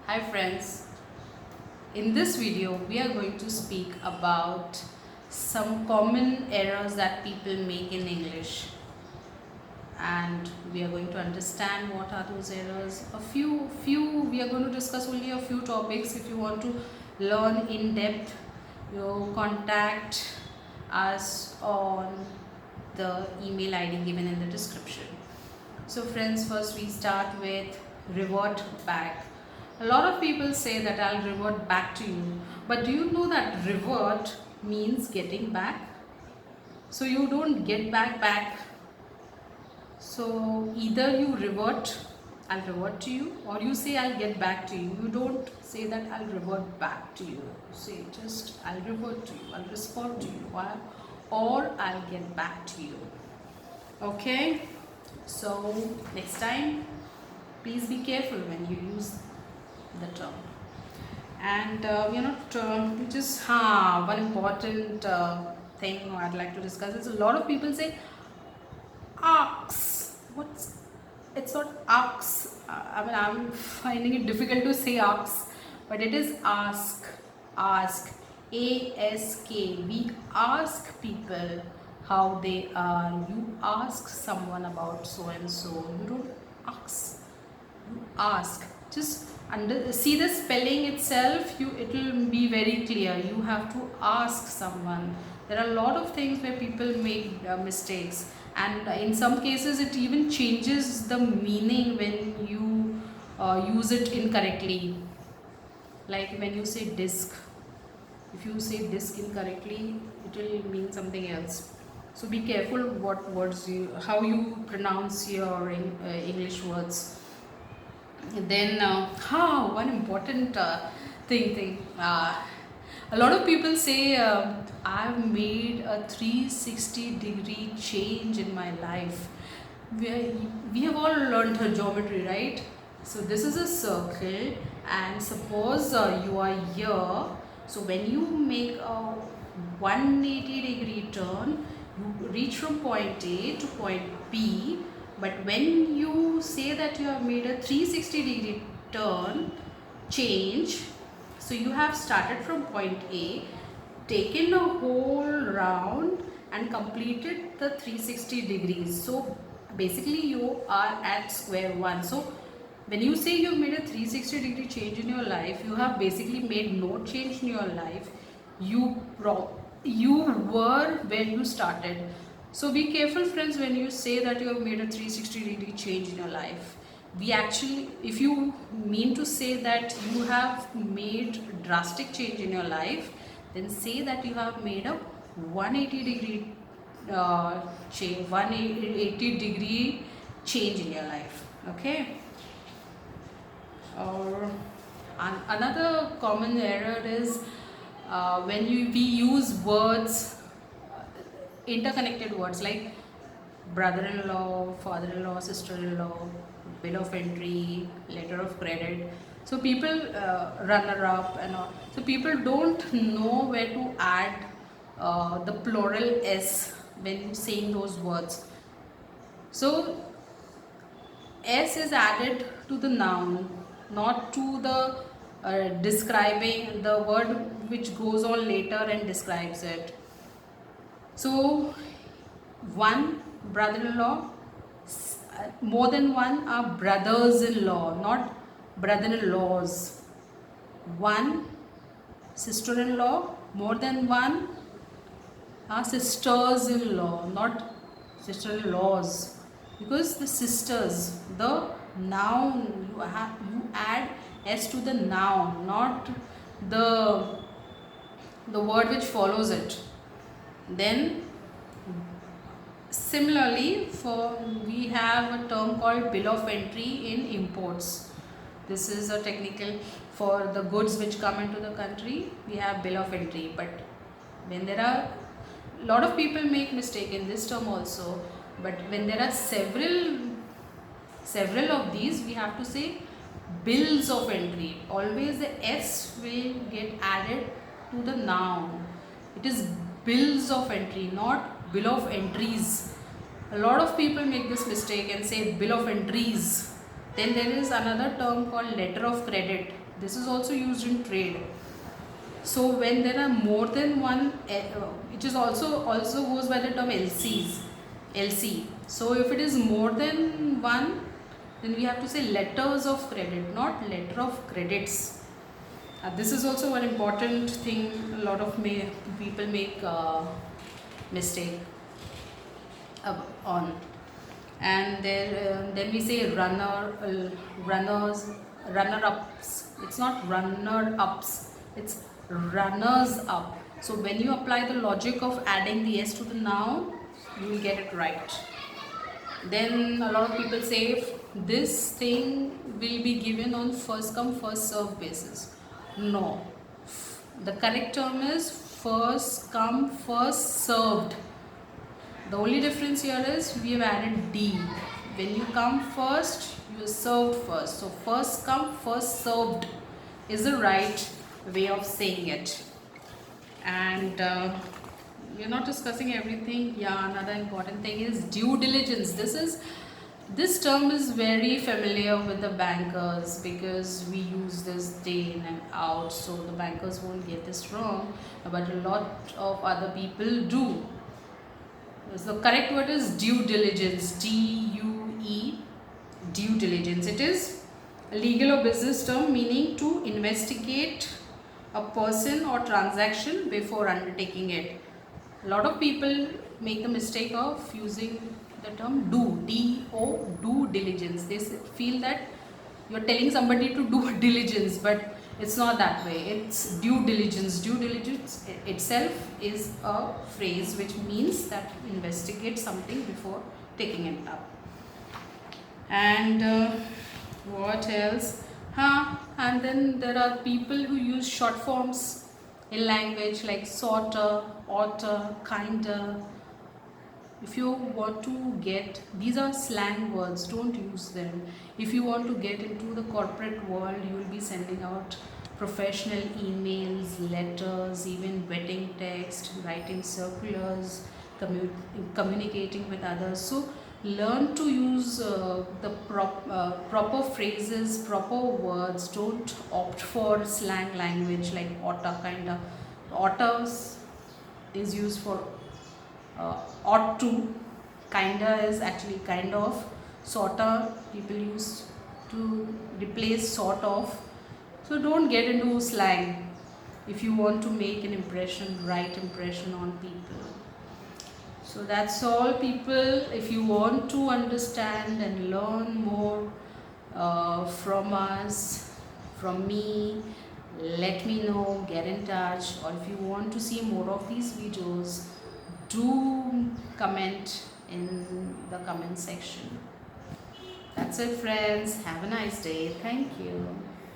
Hi friends, in this video we are going to speak about some common errors that people make in English, and we are going to understand what are those errors. We are going to discuss only a few topics. If you want to learn in depth, you contact us on the email ID given in the description. So friends, first we start with revert back. A lot of people say that I'll revert back to you, but do you know that revert means getting back? So you don't get back. So either you revert, I'll revert to you, or you say I'll get back to you. You don't say that I'll revert back to you. You say just I'll revert to you, I'll respond to you, or I'll get back to you. Okay? So next time, please be careful when you use the term. And just one important thing I'd like to discuss is a lot of people say ask. It's not ask. I'm finding it difficult to say ask, but it is ask. Ask. ASK. We ask people how they are. You ask someone about so and so. You don't ask. You ask. Just see the spelling itself. It will be very clear. You have to ask someone. There are a lot of things where people make mistakes, and in some cases it even changes the meaning when you use it incorrectly. Like when you say disc, if you say disc incorrectly, it will mean something else. So be careful how you pronounce your English words. Then one important thing. A lot of people say I've made a 360-degree change in my life. We have all learned her geometry, right? So this is a circle, and suppose you are here. So when you make a 180-degree turn, you reach from point A to point B. But when you say that you have made a 360-degree turn change, so you have started from point A, taken a whole round and completed the 360 degrees. So basically you are at square one. So when you say you have made a 360-degree change in your life, you have basically made no change in your life. You were where you started. So be careful friends when you say that you have made a 360-degree change in your life. If you mean to say that you have made drastic change in your life, then say that you have made a 180-degree 180-degree change in your life. Okay. Or another common error is when we use words, interconnected words like brother-in-law, father-in-law, sister-in-law, bill of entry, letter of credit. So people runner-up and all. So people don't know where to add the plural s when saying those words. So s is added to the noun, not to the describing the word which goes on later and describes it. So one brother-in-law, more than one are brothers-in-law, not brother-in-laws. One sister-in-law, more than one are sisters-in-law, not sister-in-laws. Because the sisters, the noun, you add s to the noun, not the word which follows it. Then similarly, we have a term called bill of entry in imports. This is a technical for the goods which come into the country. We have bill of entry, but when there are a lot of people make mistake in this term also. But when there are several of these, we have to say bills of entry. Always the s will get added to the noun. It is bills of entry, not bill of entries. A lot of people make this mistake and say bill of entries. Then there is another term called letter of credit. This is also used in trade. So when there are more than one, it is also goes by the term LCs, LC. So if it is more than one, then we have to say letters of credit, not letter of credits. This is also one important thing. A lot of people make mistake on. And then we say runners, runner ups. It's not runner ups, it's runners up. So when you apply the logic of adding the s to the noun, you will get it right. Then a lot of people say this thing will be given on first come first serve basis. No, the correct term is first come first served. The only difference here is we have added D. When you come first, you are served first. So first come, first served is the right way of saying it. And we are not discussing everything. Yeah, another important thing is due diligence. This term is very familiar with the bankers because we use this day in and out. So the bankers won't get this wrong, but a lot of other people do. So the correct word is due diligence, D-U-E, due diligence. It is a legal or business term meaning to investigate a person or transaction before undertaking it. A lot of people make the mistake of using the term do, D-O, due diligence. They feel that you're telling somebody to do diligence, but it's not that way. It's due diligence. Due diligence itself is a phrase which means that you investigate something before taking it up. And what else? And then there are people who use short forms in language like sorta, oughta, kinda. If you want to get, these are slang words, don't use them. If you want to get into the corporate world, you will be sending out professional emails, letters, even vetting text, writing circulars, communicating with others. So learn to use the proper phrases, proper words. Don't opt for slang language like oughta, kinda. Oughta is used for ought to, kinda is actually kind of, sorta people use to replace sort of. So don't get into slang if you want to make an impression, right impression on people. So that's all people. If you want to understand and learn more from us, from me, let me know, get in touch. Or if you want to see more of these videos, do comment in the comment section. That's it friends, have a nice day, thank you.